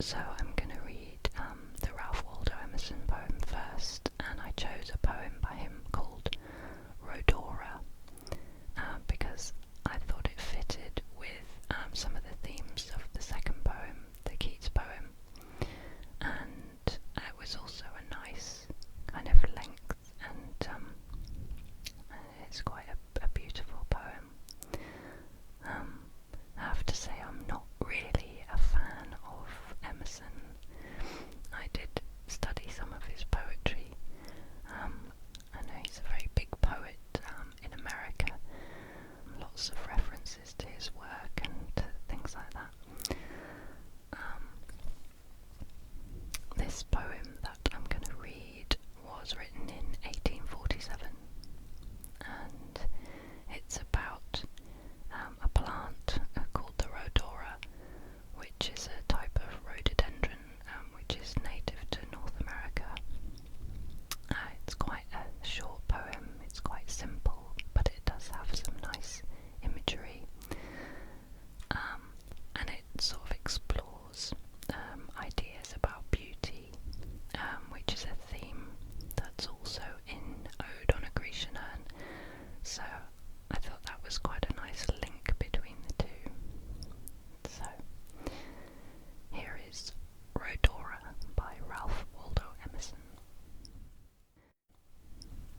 So I'm going to read the Ralph Waldo Emerson poem first, and I chose a poem by him called Rhodora because I thought it fitted with some of the themes of the second poem, the Keats poem, and it was also a nice kind of length, and it's quite a beautiful poem. I have to say I'm not really a fan of Emerson. I did study some of his poetry. I know he's a very big poet in America. Lots of references to his work and things like that. This poem that I'm going to read was written in 1847, and it's about a plant called the Rhodora, which is a type of rhododendron which is native to North America. It's quite a short poem, it's quite simple, but it does have some nice imagery, and it sort of explores ideas about beauty, which is a theme that's also in Ode on a Grecian Urn, so I thought that was quite a nice link between the two. So here is Rhodora by Ralph Waldo Emerson.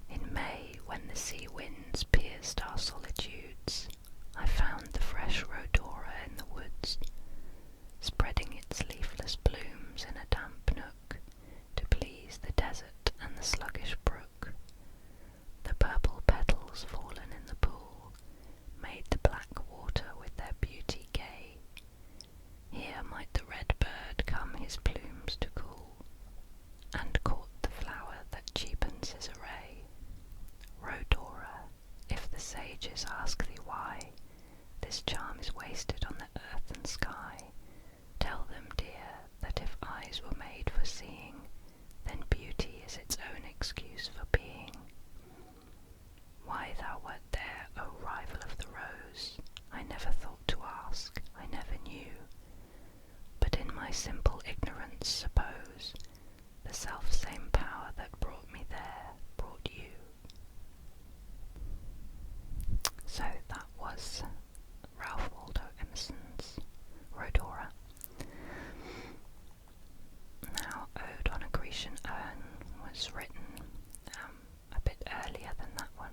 In May, when the sea winds pierced our solitudes, I found the fresh Rhodora in the woods, spreading its leafless blooms in a damp nook to please the desert and the sluggish brook. The purple petals fallen in the pool made the black water with their beauty gay. Here might the red bird come his plumes to cool, and court the flower that cheapens his array. Rhodora, if the sages ask thee why this charm is wasted on the earth and sky, tell them, dear, that if eyes were made for seeing, then beauty is its own excuse for being. Why thou wert there, O rival of the rose, I never thought to ask, I never knew, but in my simple ignorance suppose the self-same power that brought me there brought you. So that was Ralph Waldo Emerson's Rhodora. Now, Ode on a Grecian Urn was written a bit earlier than that one.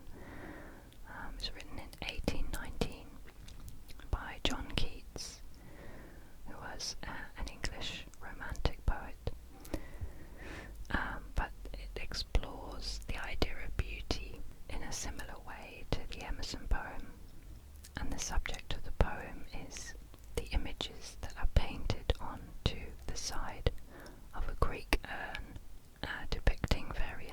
It was written in 1819 by John Keats, who was an English romantic poet. But it explores the idea of beauty in a similar way to the Emerson poem, and the subject of the poem is the images that are painted onto the side of a Greek urn, depicting various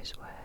his way.